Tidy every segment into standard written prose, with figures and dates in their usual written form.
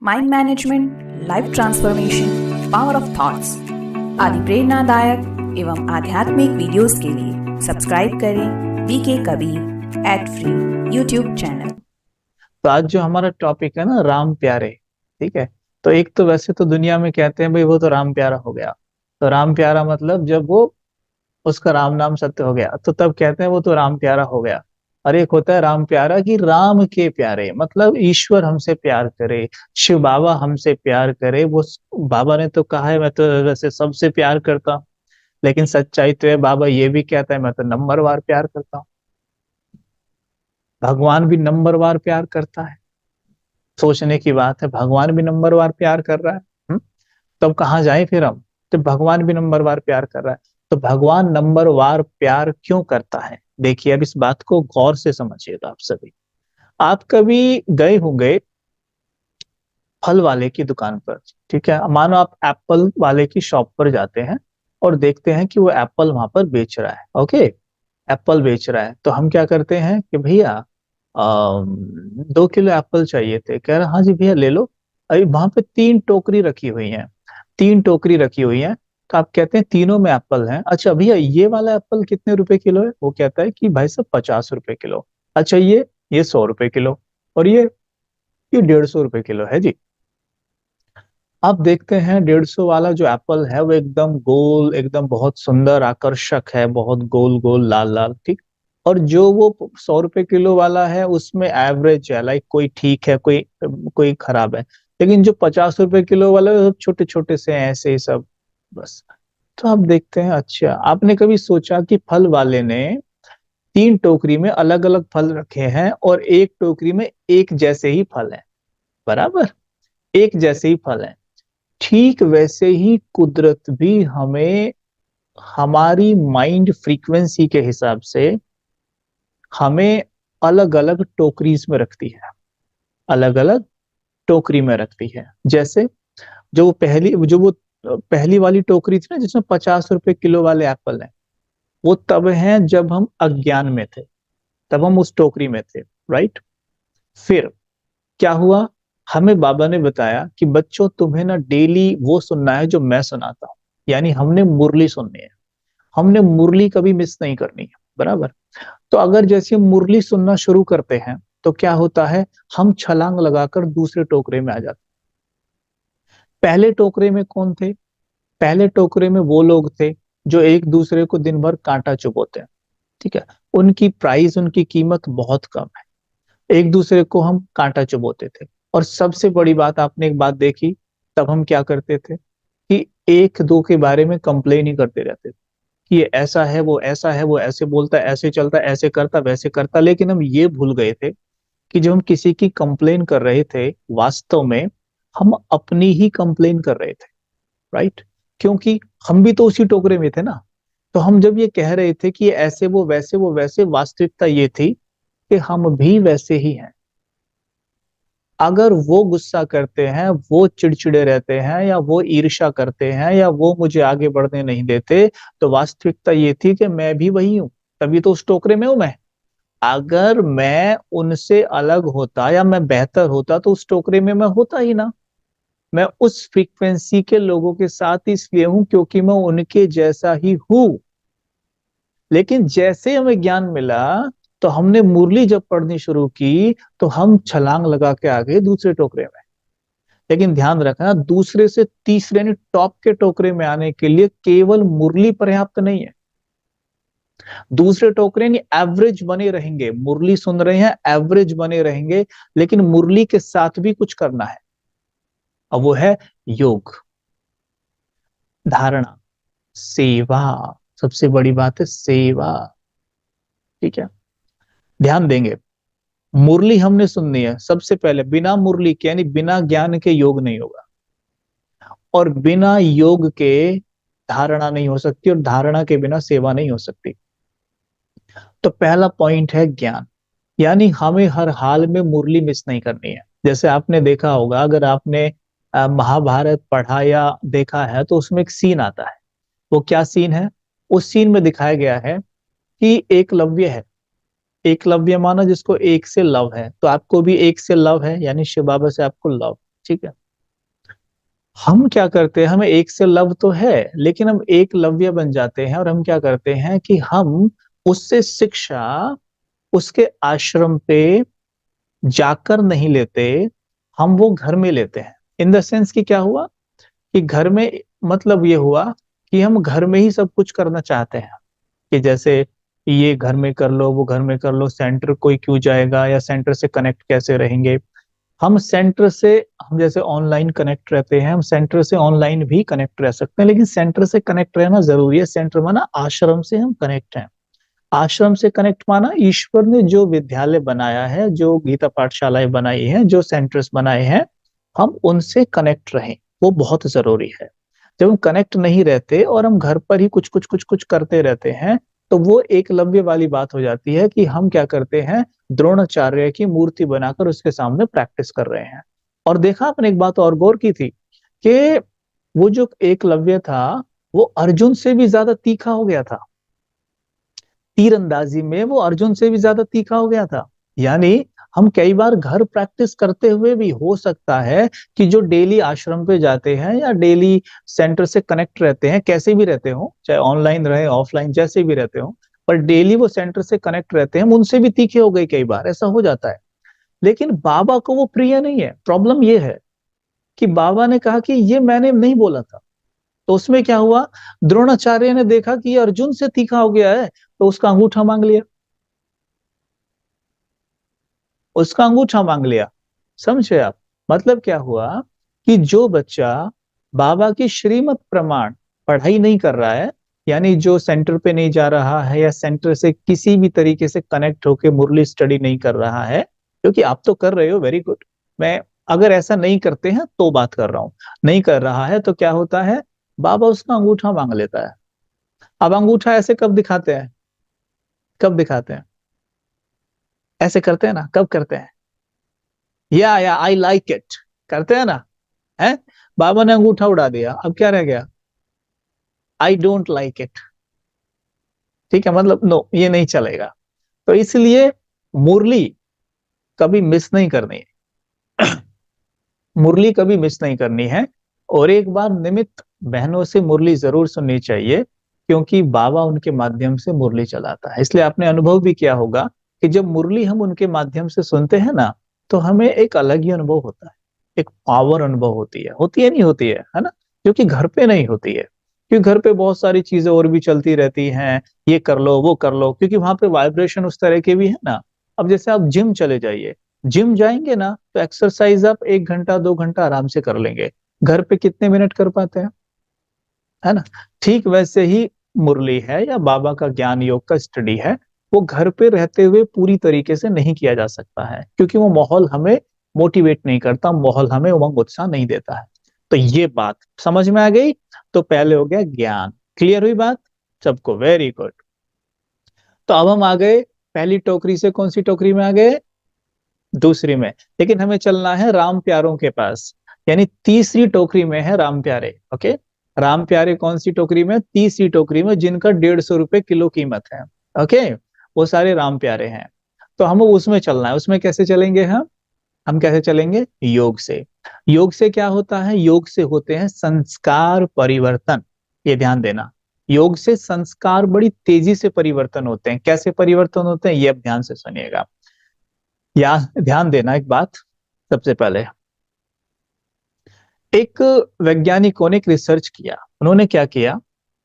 Mind management, life transformation, power of thoughts आदि प्रेरणादायक एवं आध्यात्मिक वीडियोस के लिए सब्सक्राइब करें V K Kabir @free YouTube channel. तो आज जो हमारा टॉपिक है ना, राम प्यारे। ठीक है। तो एक तो वैसे तो दुनिया में कहते हैं भाई वो तो राम प्यारा हो गया। तो राम प्यारा मतलब जब वो उसका राम नाम सत्य हो गया तो तब कहते हैं वो तो राम प्यारा हो गया। और एक होता है राम प्यारा कि राम के प्यारे, मतलब ईश्वर हमसे प्यार करे, शिव बाबा हमसे प्यार करे। वो बाबा ने तो कहा है मैं तो वैसे सबसे प्यार करता हूँ, लेकिन सच्चाई तो है बाबा ये भी कहता है मैं तो नंबरवार प्यार करता हूँ। भगवान भी नंबरवार प्यार करता है। सोचने की बात है, भगवान भी नंबरवार प्यार कर रहा है। तो अब कहाँ जाए फिर हम, जब भगवान भी नंबरवार प्यार कर रहा है। तो भगवान नंबरवार प्यार क्यों करता है, देखिए अब इस बात को गौर से समझिएगा आप सभी। आप कभी गए होंगे फल वाले की दुकान पर। ठीक है, मानो आप एप्पल वाले की शॉप पर जाते हैं और देखते हैं कि वो एप्पल वहां पर बेच रहा है। ओके, एप्पल बेच रहा है तो हम क्या करते हैं कि भैया 2 किलो एप्पल चाहिए थे। कह रहा हाँ जी भैया ले लो। अभी वहां पे 3 टोकरी रखी हुई है, 3 टोकरी रखी हुई है। तो आप कहते हैं तीनों में एप्पल है। अच्छा भैया ये वाला एप्पल कितने रुपए किलो है? वो कहता है कि भाई साहब 50 रुपए किलो। अच्छा ये 100 रुपए किलो। और ये 150 रुपए किलो है जी। आप देखते हैं 150 वाला जो एप्पल है वो एकदम गोल, एकदम बहुत सुंदर आकर्षक है, बहुत गोल गोल लाल लाल। ठीक। और जो वो 100 रुपए किलो वाला है उसमें एवरेज है, लाइक कोई ठीक है, कोई कोई खराब है। लेकिन जो 50 रुपए किलो वाला है वो छोटे छोटे से हैं, ऐसे ही सब बस। तो आप देखते हैं, अच्छा आपने कभी सोचा कि फल वाले ने 3 टोकरी में अलग अलग फल रखे हैं और एक टोकरी में एक जैसे ही फल हैं, बराबर एक जैसे ही फल हैं। ठीक वैसे ही कुदरत भी हमें हमारी माइंड फ्रीक्वेंसी के हिसाब से हमें अलग अलग टोकरीज में रखती है, अलग अलग टोकरी में रखती है। जैसे जो वो पहली वाली टोकरी थी ना जिसमें 50 रुपए किलो वाले एप्पल हैं, वो तब हैं जब हम अज्ञान में थे, तब हम उस टोकरी में थे। राइट। फिर क्या हुआ, हमें बाबा ने बताया कि बच्चों तुम्हें ना डेली वो सुनना है जो मैं सुनाता हूँ, यानी हमने मुरली सुननी है, हमने मुरली कभी मिस नहीं करनी है, बराबर। तो अगर जैसे हम मुरली सुनना शुरू करते हैं तो क्या होता है, हम छलांग लगाकर दूसरे टोकरे में आ जाते हैं। पहले टोकरे में कौन थे? पहले टोकरे में वो लोग थे जो एक दूसरे को दिन भर कांटा चुभोते हैं। ठीक है, उनकी प्राइस, उनकी कीमत बहुत कम है, एक दूसरे को हम कांटा चुभोते थे। और सबसे बड़ी बात, आपने एक बात देखी, तब हम क्या करते थे कि एक दो के बारे में कंप्लेन ही करते रहते थे कि ये ऐसा है, वो ऐसा है, वो ऐसे बोलता है, ऐसे चलता, ऐसे करता, वैसे करता। लेकिन हम ये भूल गए थे कि जब हम किसी की कंप्लेन कर रहे थे, वास्तव में हम अपनी ही कंप्लेन कर रहे थे। राइट। क्योंकि हम भी तो उसी टोकरे में थे ना। तो हम जब ये कह रहे थे कि ये ऐसे, वो वैसे, वो वैसे, वास्तविकता ये थी कि हम भी वैसे ही हैं। अगर वो गुस्सा करते हैं, वो चिड़चिड़े रहते हैं, या वो ईर्ष्या करते हैं, या वो मुझे आगे बढ़ने नहीं देते, तो वास्तविकता ये थी कि मैं भी वही हूं, तभी तो उस टोकरे में हूं मैं। अगर मैं उनसे अलग होता या मैं बेहतर होता तो उस टोकरे में मैं होता ही ना। मैं उस फ्रीक्वेंसी के लोगों के साथ इसलिए हूं क्योंकि मैं उनके जैसा ही हूं। लेकिन जैसे हमें ज्ञान मिला तो हमने मुरली जब पढ़नी शुरू की तो हम छलांग लगा के आ गए दूसरे टोकरे में। लेकिन ध्यान रखना, दूसरे से तीसरे यानी टॉप के टोकरे में आने के लिए केवल मुरली पर्याप्त नहीं है। दूसरे टोकरे यानी एवरेज बने रहेंगे, मुरली सुन रहे हैं एवरेज बने रहेंगे, लेकिन मुरली के साथ भी कुछ करना है। अब वो है योग, धारणा, सेवा। सबसे बड़ी बात है सेवा। ठीक है, ध्यान देंगे। मुरली हमने सुननी है सबसे पहले, बिना मुरली के यानी बिना ज्ञान के योग नहीं होगा, और बिना योग के धारणा नहीं हो सकती, और धारणा के बिना सेवा नहीं हो सकती। तो पहला पॉइंट है ज्ञान, यानी हमें हर हाल में मुरली मिस नहीं करनी है। जैसे आपने देखा होगा, अगर आपने महाभारत पढ़ा या देखा है तो उसमें एक सीन आता है। वो क्या सीन है? उस सीन में दिखाया गया है कि एकलव्य है, एकलव्य माना जिसको एक से लव है, तो आपको भी एक से लव है, यानी शिव बाबा से आपको लव। ठीक है। हम क्या करते हैं, हमें एक से लव तो है, लेकिन हम एक लव्य बन जाते हैं और हम क्या करते हैं कि हम उससे शिक्षा उसके आश्रम पे जाकर नहीं लेते, हम वो घर में लेते हैं। इन द सेंस कि क्या हुआ कि घर में, मतलब ये हुआ कि हम घर में ही सब कुछ करना चाहते हैं, कि जैसे ये घर में कर लो, वो घर में कर लो, सेंटर कोई क्यों जाएगा, या सेंटर से कनेक्ट कैसे रहेंगे। हम सेंटर से, हम जैसे ऑनलाइन कनेक्ट रहते हैं, हम सेंटर से ऑनलाइन भी कनेक्ट रह सकते हैं, लेकिन सेंटर से कनेक्ट रहना जरूरी है। सेंटर माना आश्रम से हम कनेक्ट हैं। आश्रम से कनेक्ट माना ईश्वर ने जो विद्यालय बनाया है, जो गीता पाठशालाएं बनाई हैं, जो सेंटर्स बनाए हैं, हम उनसे कनेक्ट रहें, वो बहुत जरूरी है। जब हम कनेक्ट नहीं रहते और हम घर पर ही कुछ कुछ कुछ कुछ करते रहते हैं, तो वो एकलव्य वाली बात हो जाती है कि हम क्या करते हैं, द्रोणाचार्य की मूर्ति बनाकर उसके सामने प्रैक्टिस कर रहे हैं। और देखा आपने, एक बात और गौर की थी कि वो जो एकलव्य था, वो अर्जुन से भी ज्यादा तीखा हो गया था। तीरंदाजी में वो अर्जुन से भी ज्यादा तीखा हो गया था। यानी हम कई बार घर प्रैक्टिस करते हुए भी हो सकता है कि जो डेली आश्रम पे जाते हैं या डेली सेंटर से कनेक्ट रहते हैं, कैसे भी रहते हो, चाहे ऑनलाइन रहे ऑफलाइन जैसे भी रहते हो, पर डेली वो सेंटर से कनेक्ट रहते हैं, हम उनसे भी तीखे हो गए, कई बार ऐसा हो जाता है। लेकिन बाबा को वो प्रिय नहीं है। प्रॉब्लम ये है कि बाबा ने कहा कि ये मैंने नहीं बोला था। तो उसमें क्या हुआ, द्रोणाचार्य ने देखा कि ये अर्जुन से तीखा हो गया है, तो उसका अंगूठा मांग लिया, उसका अंगूठा मांग लिया। समझे आप? मतलब क्या हुआ कि जो बच्चा बाबा की श्रीमत प्रमाण पढ़ाई नहीं कर रहा है, यानी जो सेंटर पे नहीं जा रहा है या सेंटर से किसी भी तरीके से कनेक्ट होके मुरली स्टडी नहीं कर रहा है, क्योंकि आप तो कर रहे हो, वेरी गुड। मैं अगर ऐसा नहीं करते हैं तो बात कर रहा हूं, नहीं कर रहा है तो क्या होता है, बाबा उसका अंगूठा मांग लेता है। अब अंगूठा ऐसे कब दिखाते हैं, कब दिखाते हैं, ऐसे करते हैं ना, कब करते हैं, या आई लाइक इट करते हैं ना, है। बाबा ने अंगूठा उड़ा दिया, अब क्या रह गया, आई डोंट लाइक इट। ठीक है, मतलब नो, ये नहीं चलेगा। तो इसलिए मुरली कभी मिस नहीं करनी है। मुरली कभी मिस नहीं करनी है। और एक बार निमित्त बहनों से मुरली जरूर सुननी चाहिए, क्योंकि बाबा उनके माध्यम से मुरली चलाता है। इसलिए आपने अनुभव भी किया होगा कि जब मुरली हम उनके माध्यम से सुनते हैं ना, तो हमें एक अलग ही अनुभव होता है, एक पावर अनुभव होती है नहीं होती है ना, क्योंकि घर पे नहीं होती है। क्योंकि घर पे बहुत सारी चीजें और भी चलती रहती हैं, ये कर लो वो कर लो, क्योंकि वहां पे वाइब्रेशन उस तरह के भी है ना। अब जैसे आप जिम चले जाइए, जिम जाएंगे ना तो एक्सरसाइज आप 1 घंटा 2 घंटा आराम से कर लेंगे, घर पे कितने मिनट कर पाते हैं, है ना। ठीक वैसे ही मुरली है या बाबा का ज्ञान योग का स्टडी है, वो घर पे रहते हुए पूरी तरीके से नहीं किया जा सकता है, क्योंकि वो माहौल हमें मोटिवेट नहीं करता, माहौल हमें उमंग उत्साह नहीं देता है। तो ये बात समझ में आ गई। तो पहले हो गया ज्ञान, क्लियर हुई बात सबको, वेरी गुड। तो अब हम आ गए, पहली टोकरी से कौन सी टोकरी में आ गए, दूसरी में। लेकिन हमें चलना है राम प्यारों के पास, यानी तीसरी टोकरी में है राम प्यारे। ओके, राम प्यारे कौन सी टोकरी में, तीसरी टोकरी में, जिनका 150 रुपए किलो कीमत है। ओके, वो सारे राम प्यारे हैं। तो हमें उसमें चलना है। उसमें कैसे चलेंगे हम कैसे चलेंगे, योग से। योग से क्या होता है, योग से होते हैं संस्कार परिवर्तन। ये ध्यान देना, योग से संस्कार बड़ी तेजी से परिवर्तन होते हैं। कैसे परिवर्तन होते हैं, ये अब ध्यान से सुनिएगा। या ध्यान देना एक बात, सबसे पहले एक वैज्ञानिकों ने एक रिसर्च किया। उन्होंने क्या किया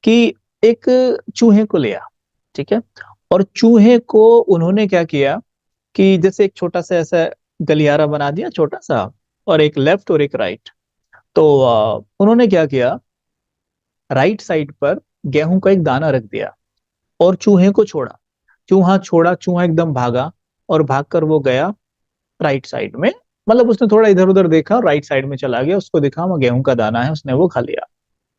कि एक चूहे को लिया, ठीक है, और चूहे को उन्होंने क्या किया कि जैसे एक छोटा सा ऐसा गलियारा बना दिया, छोटा सा, और एक लेफ्ट और एक राइट। तो उन्होंने क्या किया, राइट साइड पर गेहूं का एक दाना रख दिया और चूहे को छोड़ा। चूहा छोड़ा, चूहा एकदम भागा, और भागकर वो गया राइट साइड में। मतलब उसने थोड़ा इधर उधर देखा, राइट साइड में चला गया, उसको दिखा वहाँ गेहूं का दाना है, उसने वो खा लिया।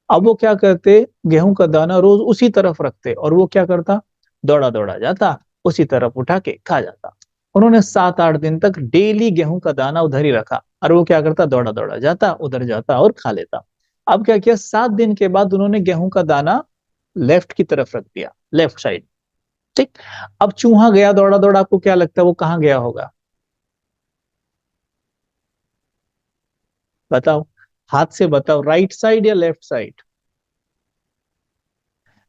अब वो क्या करते, गेहूं का दाना रोज उसी तरफ रखते, और वो क्या करता, दौड़ा दौड़ा जाता, उसी तरफ उठा के खा जाता। उन्होंने 7-8 दिन तक डेली गेहूं का दाना उधर ही रखा, और वो क्या करता, दौड़ा दौड़ा जाता, उधर जाता और खा लेता। अब क्या किया, 7 दिन के बाद उन्होंने गेहूं का दाना लेफ्ट की तरफ रख दिया, लेफ्ट साइड। ठीक। अब चूहा गया दौड़ा दौड़ा, आपको क्या लगता है वो कहाँ गया होगा, बताओ, हाथ से बताओ, राइट साइड या लेफ्ट साइड?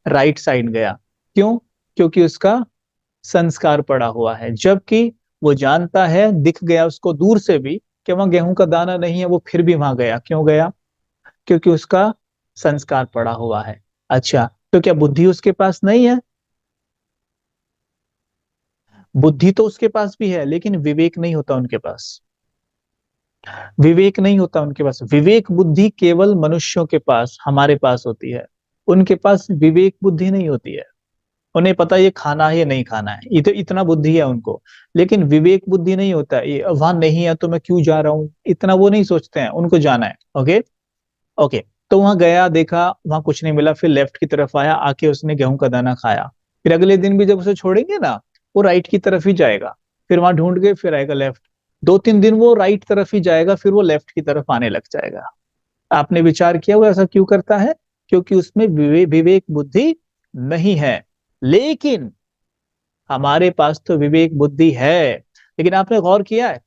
राइट साइड गया। क्यों? क्योंकि उसका संस्कार पड़ा हुआ है, जबकि वो जानता है, दिख गया उसको दूर से भी कि वहां गेहूं का दाना नहीं है, वो फिर भी वहां गया। क्यों गया? क्योंकि उसका संस्कार पड़ा हुआ है। अच्छा, तो क्या बुद्धि उसके पास नहीं है? बुद्धि तो उसके पास भी है, लेकिन विवेक नहीं होता उनके पास। विवेक नहीं होता उनके पास। विवेक बुद्धि केवल मनुष्यों के पास, हमारे पास होती है। उनके पास विवेक बुद्धि नहीं होती है। उन्हें पता है ये खाना है, ये नहीं खाना है, इतना बुद्धि है उनको। लेकिन विवेक बुद्धि नहीं होता है। ये वहां नहीं है तो मैं क्यों जा रहा हूँ, इतना वो नहीं सोचते हैं, उनको जाना है। ओके। ओके। तो वहां गया, देखा, वहां कुछ नहीं मिला, फिर लेफ्ट की तरफ आया, आके उसने गेहूं का दाना खाया। फिर अगले दिन भी जब उसे छोड़ेंगे ना, वो राइट की तरफ ही जाएगा। फिर वहां ढूंढ के फिर आएगा लेफ्ट। 2-3 दिन वो राइट तरफ ही जाएगा, फिर वो लेफ्ट की तरफ आने लग जाएगा। आपने विचार किया वो ऐसा क्यों करता है? क्योंकि उसमें विवेक बुद्धि नहीं है। लेकिन हमारे पास तो विवेक बुद्धि है। लेकिन आपने गौर किया है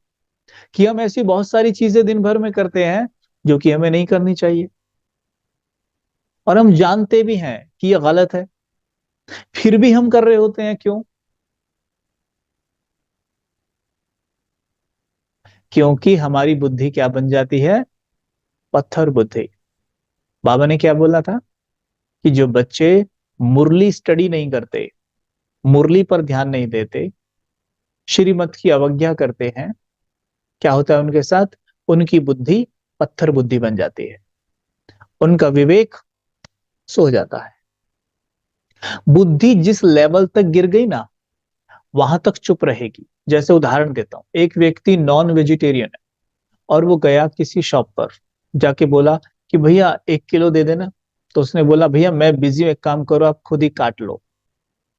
कि हम ऐसी बहुत सारी चीजें दिन भर में करते हैं जो कि हमें नहीं करनी चाहिए, और हम जानते भी हैं कि ये गलत है, फिर भी हम कर रहे होते हैं। क्यों? क्योंकि हमारी बुद्धि क्या बन जाती है? पत्थर बुद्धि। बाबा ने क्या बोला था कि जो बच्चे मुरली स्टडी नहीं करते, मुरली पर ध्यान नहीं देते, श्रीमत की अवज्ञा करते हैं, क्या होता है उनके साथ? उनकी बुद्धि पत्थर बुद्धि बन जाती है, उनका विवेक सो जाता है। बुद्धि जिस लेवल तक गिर गई ना, वहां तक चुप रहेगी। जैसे उदाहरण देता हूं, एक व्यक्ति नॉन वेजिटेरियन है, और वो गया किसी शॉप पर, जाके बोला कि भैया 1 किलो दे देना। तो उसने बोला भैया मैं बिजी हूं, एक काम करो आप खुद ही काट लो।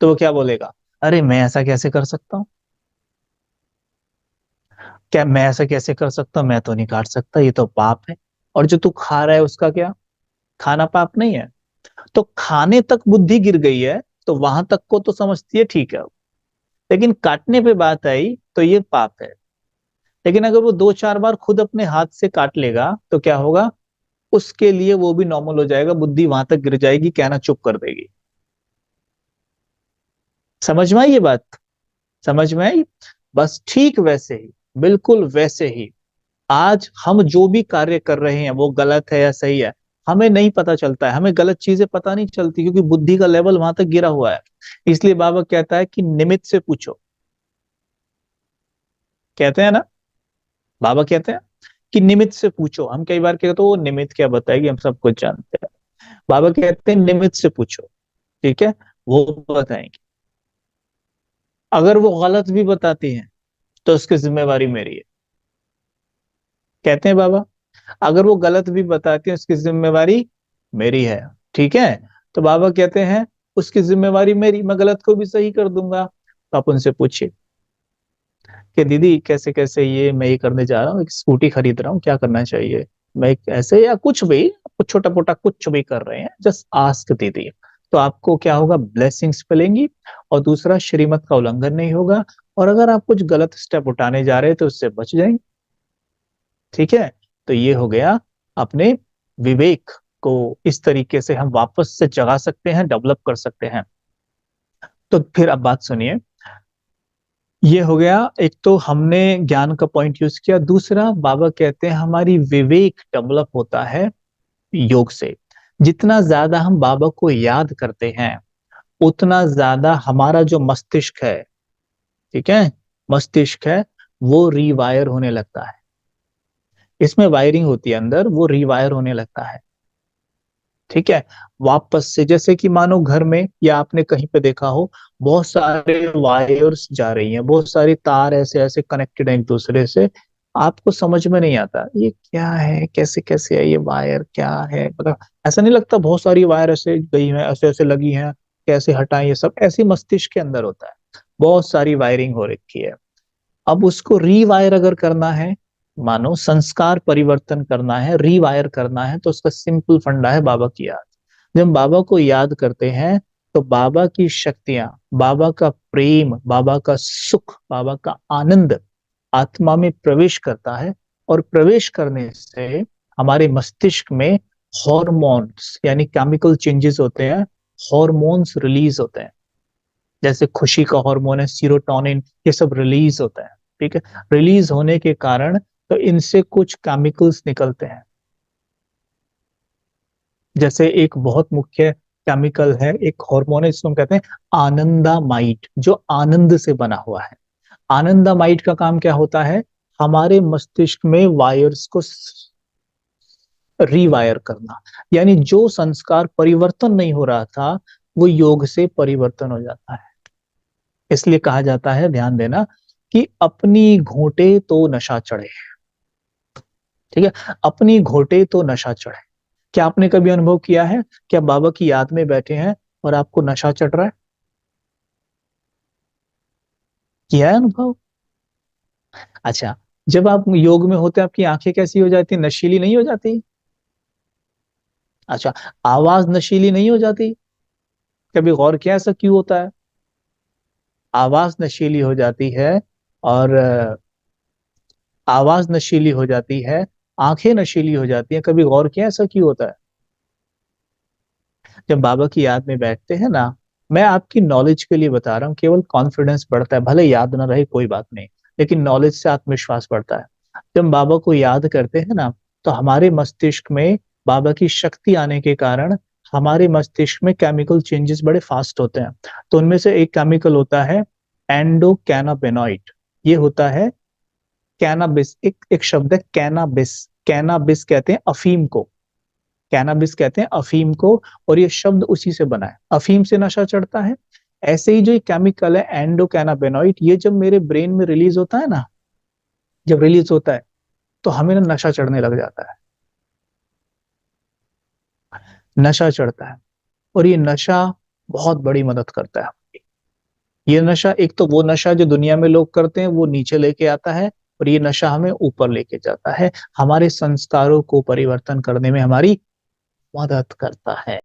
तो वो क्या बोलेगा? अरे मैं ऐसा कैसे कर सकता हूँ, क्या मैं ऐसा कैसे कर सकता हूँ, मैं तो नहीं काट सकता, ये तो पाप है। और जो तू खा रहा है उसका क्या? खाना पाप नहीं है? तो खाने तक बुद्धि गिर गई है, तो वहां तक को तो समझती है ठीक है, लेकिन काटने पे बात आई तो ये पाप है। लेकिन अगर वो 2-4 बार खुद अपने हाथ से काट लेगा तो क्या होगा? उसके लिए वो भी नॉर्मल हो जाएगा, बुद्धि वहां तक गिर जाएगी, कहना चुप कर देगी। समझ में आई ये बात? समझ में आई? बस ठीक वैसे ही, बिल्कुल वैसे ही, आज हम जो भी कार्य कर रहे हैं वो गलत है या सही है, हमें नहीं पता चलता है। हमें गलत चीजें पता नहीं चलती, क्योंकि बुद्धि का लेवल वहां तक गिरा हुआ है। इसलिए बाबा कहता है कि निमित्त से पूछो। कहते हैं ना, बाबा कहते हैं कि निमित्त से पूछो। हम कई बार कहते हो वो निमित्त क्या बताएगी, हम सब कुछ जानते हैं। बाबा कहते हैं निमित्त से पूछो, ठीक है, वो बताएंगे। अगर वो गलत भी बताती हैं तो उसकी जिम्मेवारी मेरी है। कहते हैं बाबा, अगर वो गलत भी बताती है उसकी जिम्मेवारी मेरी है। ठीक है। तो बाबा कहते हैं उसकी जिम्मेवारी मेरी, मैं गलत को भी सही कर दूंगा। तो आप उनसे पूछिए कि दीदी कैसे कैसे ये मैं ये करने जा रहा हूँ, एक स्कूटी खरीद रहा हूँ, क्या करना चाहिए? मैं ऐसे या कुछ भी, कुछ छोटा मोटा कुछ भी कर रहे हैं, जस्ट आस्क दीदी। तो आपको क्या होगा? ब्लेसिंग्स मिलेंगी, और दूसरा श्रीमत का उल्लंघन नहीं होगा। और अगर आप कुछ गलत स्टेप उठाने जा रहे हैं तो उससे बच जाएंगे। ठीक है। तो ये हो गया अपने विवेक को, इस तरीके से हम वापस से जगा सकते हैं, डेवलप कर सकते हैं। तो फिर अब बात सुनिए, ये हो गया, एक तो हमने ज्ञान का पॉइंट यूज किया। दूसरा, बाबा कहते हैं हमारी विवेक डेवलप होता है योग से। जितना ज्यादा हम बाबा को याद करते हैं, उतना ज्यादा हमारा जो मस्तिष्क है, ठीक है, मस्तिष्क है, वो रिवायर होने लगता है। इसमें वायरिंग होती है अंदर, वो रिवायर होने लगता है। ठीक है। वापस से, जैसे कि मानो घर में या आपने कहीं पे देखा हो, बहुत सारे वायर्स जा रही हैं, बहुत सारी तार ऐसे ऐसे कनेक्टेड हैं एक दूसरे से। आपको समझ में नहीं आता ये क्या है, कैसे कैसे है, ये वायर क्या है, मतलब ऐसा नहीं लगता बहुत सारी वायर ऐसे गई हैं, ऐसे ऐसे लगी हैं, कैसे हटाएं, ये सब ऐसी मस्तिष्क के अंदर होता है। बहुत सारी वायरिंग हो रखी है। अब उसको रीवायर अगर करना है, मानो संस्कार परिवर्तन करना है, रीवायर करना है, तो उसका सिंपल फंडा है बाबा की याद। जब हम बाबा को याद करते हैं तो बाबा की शक्तियां, बाबा का प्रेम, बाबा का सुख, बाबा का आनंद आत्मा में प्रवेश करता है। और प्रवेश करने से हमारे मस्तिष्क में हॉर्मोन्स यानी केमिकल चेंजेस होते हैं, हॉर्मोन्स रिलीज होते हैं। जैसे खुशी का हार्मोन है सीरोटोनिन, ये सब रिलीज होता है। ठीक है, रिलीज होने के कारण तो इनसे कुछ केमिकल्स निकलते हैं। जैसे एक बहुत मुख्य केमिकल है, एक हार्मोन है जिसको हम कहते हैं आनंदामाइड, जो आनंद से बना हुआ है। आनंदामाइड का काम क्या होता है? हमारे मस्तिष्क में वायर्स को रीवायर करना, यानी जो संस्कार परिवर्तन नहीं हो रहा था वो योग से परिवर्तन हो जाता है। इसलिए कहा जाता है, ध्यान देना, कि अपनी घोंटे तो नशा चढ़े। ठीक है, अपनी घोंटे तो नशा चढ़े। क्या आपने कभी अनुभव किया है? क्या बाबा की याद में बैठे हैं और आपको नशा चढ़ रहा है? किया है अनुभव? अच्छा, जब आप योग में होते हैं आपकी आंखें कैसी हो जाती, नशीली नहीं हो जाती? अच्छा, आवाज नशीली नहीं हो जाती? कभी गौर किया ऐसा क्यों होता है? आवाज नशीली हो जाती है, और आवाज नशीली हो जाती है, आंखें नशीली हो जाती हैं। कभी गौर किया ऐसा क्यों होता है? जब बाबा की याद में बैठते हैं ना, मैं आपकी नॉलेज के लिए बता रहा हूँ, केवल कॉन्फिडेंस बढ़ता है, भले याद ना रहे कोई बात नहीं, लेकिन नॉलेज से आत्मविश्वास बढ़ता है। जब हम बाबा को याद करते हैं ना, तो हमारे मस्तिष्क में बाबा की शक्ति आने के कारण हमारे मस्तिष्क में केमिकल चेंजेस बड़े फास्ट होते हैं। तो उनमें से एक केमिकल होता है एंडोकैनाबिनॉइड। ये होता है कैनाबिस, एक शब्द है कैनाबिस। कैनाबिस कहते हैं अफीम को, कैनाबिस कहते हैं अफीम को, और ये शब्द उसी से बना है, अफीम से नशा चढ़ता है। ऐसे ही जो ये केमिकल है एंडोकैनाबिनॉइड, ये जब मेरे ब्रेन में रिलीज होता है ना, जब रिलीज होता है तो हमें ना नशा चढ़ने लग जाता है, नशा चढ़ता है। और ये नशा बहुत बड़ी मदद करता है। ये नशा, एक तो वो नशा जो दुनिया में लोग करते हैं वो नीचे लेके आता है, और ये नशा हमें ऊपर लेके जाता है, हमारे संस्कारों को परिवर्तन करने में हमारी मदद करता है।